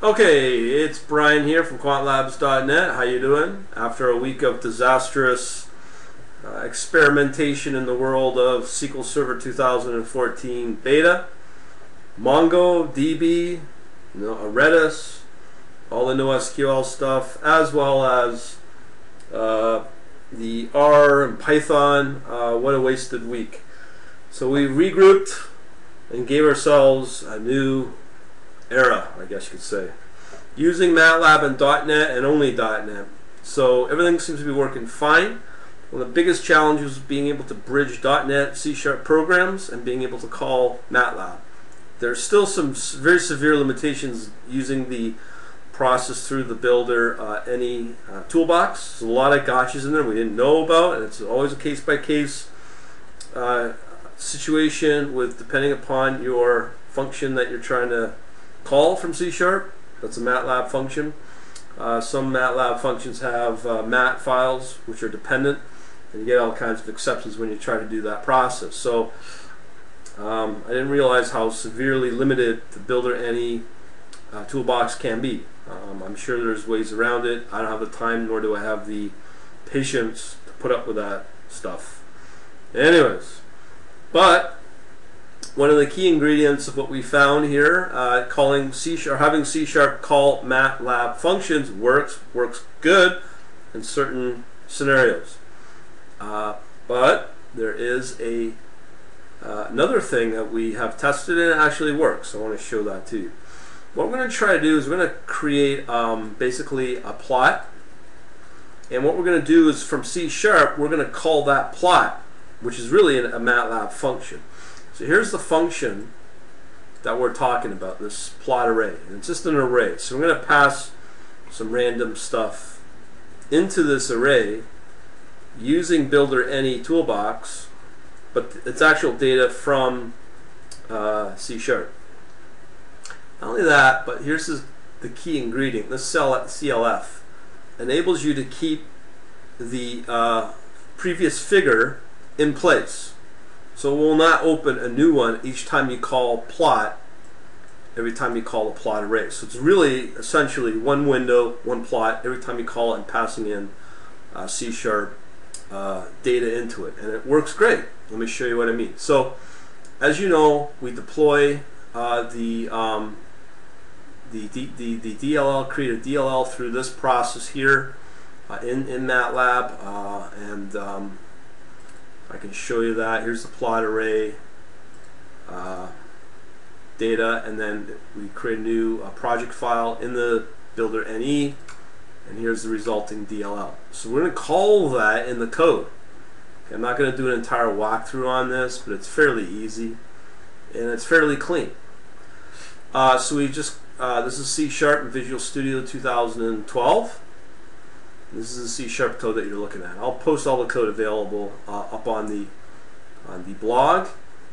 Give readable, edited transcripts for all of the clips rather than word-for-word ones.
Okay, it's Brian here from quantlabs.net. How you doing? After a week of disastrous experimentation in the world of SQL Server 2014 beta, MongoDB, Redis, all the NoSQL stuff, as well as the R and Python. What a wasted week. So we regrouped and gave ourselves a new era, I guess you could say, using Matlab and .NET and only .NET. So everything seems to be working fine. One of the biggest challenges was being able to bridge .NET C# programs and being able to call Matlab. There's still some very severe limitations using the process through the builder any toolbox. There's a lot of gotchas in there we didn't know about, and it's always a case-by-case situation with depending upon your function that you're trying to call from C#. That's a Matlab function. Some Matlab functions have mat files which are dependent, and you get all kinds of exceptions when you try to do that process. So I didn't realize how severely limited the builder any toolbox can be. I'm sure there's ways around it. I don't have the time, nor do I have the patience to put up with that stuff. Anyways, but one of the key ingredients of what we found here, calling C# or having C# call Matlab functions works good in certain scenarios. But there is another thing that we have tested and it actually works. I want to show that to you. What we're going to try to do is we're going to create basically a plot, and what we're going to do is from C# we're going to call that plot, which is really a Matlab function. So here's the function that we're talking about, this plot array. And it's just an array. So we're going to pass some random stuff into this array using builder any toolbox, but it's actual data from C#. Not only that, but here's the key ingredient. This CLF enables you to keep the previous figure in place. So it will not open a new one each time you call plot, every time you call a plot array. So it's really essentially one window, one plot, every time you call it and passing in C# data into it. And it works great. Let me show you what I mean. So as you know, we deploy the DLL, create a DLL through this process here in Matlab, and I can show you that. Here's the plot array data, and then we create a new project file in the builder NE, and here's the resulting DLL. So we're going to call that in the code. Okay, I'm not going to do an entire walkthrough on this, but it's fairly easy and it's fairly clean. So we just this is C# in Visual Studio 2012. This is the C# code that you're looking at. I'll post all the code available up on the blog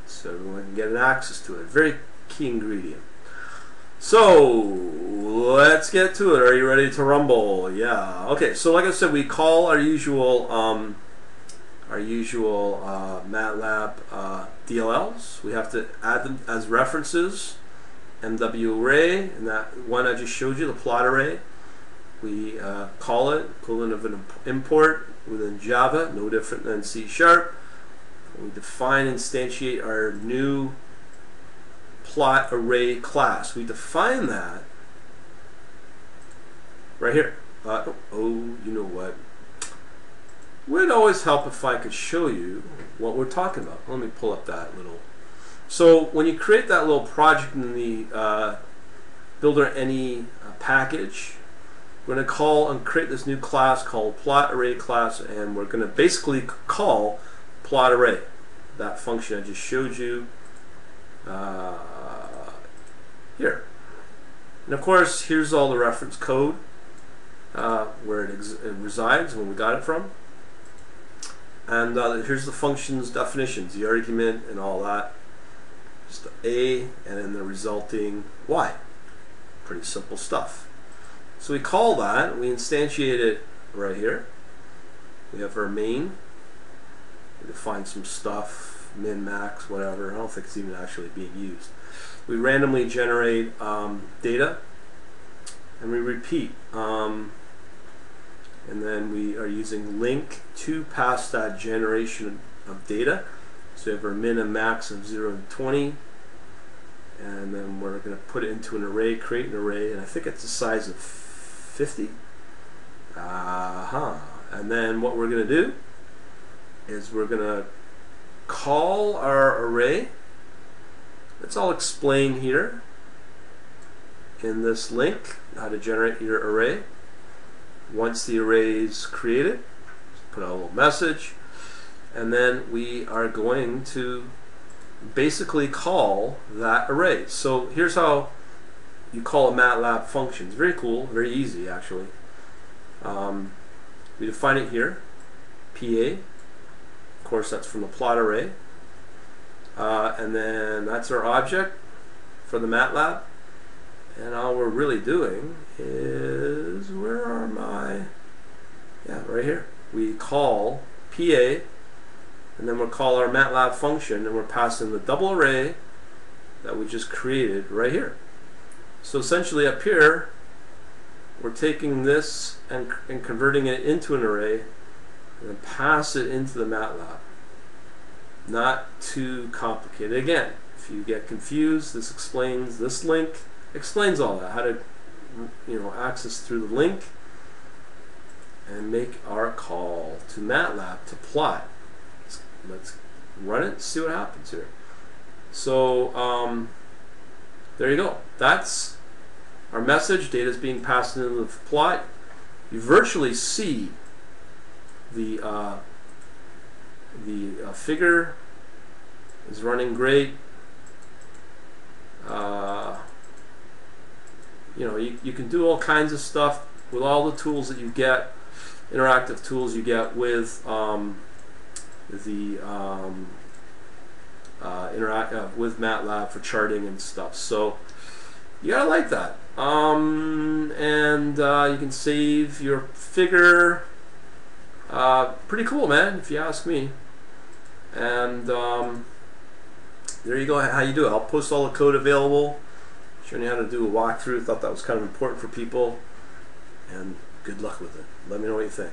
so everyone can get an access to it. Very key ingredient. So let's get to it. Are you ready to rumble? Yeah. Okay. So like I said, we call our usual Matlab DLLs. We have to add them as references. MW array, and that one I just showed you, the plot array. We call it equivalent of an import within Java, no different than C#. We define and instantiate our new plot array class. We define that right here. Oh, you know what? Would always help if I could show you what we're talking about. Let me pull up that little. So when you create that little project in the builder any package, we're going to call and create this new class called plot array class, and we're going to basically call plot array, that function I just showed you here. And of course, here's all the reference code where it resides, when we got it from, and here's the function's definitions, the argument, and all that. Just the A and then the resulting Y. Pretty simple stuff. So we call that, we instantiate it right here. We have our main. We define some stuff, min, max, whatever. I don't think it's even actually being used. We randomly generate data and we repeat. And then we are using link to pass that generation of data. So we have our min and max of 0 to 20, and then we're going to put it into an array, create an array, and I think it's the size of 50. And then what we're going to do is we're going to call our array. It's all explained here in this link, how to generate your array. Once the array is created, put out a little message, and then we are going to basically call that array. So here's how you call a Matlab function. It's very cool, very easy actually. We define it here, PA. Of course, that's from the plot array. And then that's our object for the Matlab. And all we're really doing is, where are my, yeah, right here. We call PA, and then we'll call our Matlab function, and we're passing the double array that we just created right here. So essentially up here, we're taking this and converting it into an array, and then pass it into the Matlab. Not too complicated. Again, if you get confused, this explains, this link explains all that, how to access through the link and make our call to Matlab to plot. Let's run it and see what happens here. So there you go. That's our message. Data is being passed into the plot. You virtually see the figure is running great. You can do all kinds of stuff with all the tools that you get, interactive tools you get with with Matlab for charting and stuff. So you gotta like that. You can save your figure. Pretty cool, man, if you ask me. And there you go, how you do it. I'll post all the code available, showing you how to do a walkthrough. Thought that was kind of important for people, and good luck with it. Let me know what you think.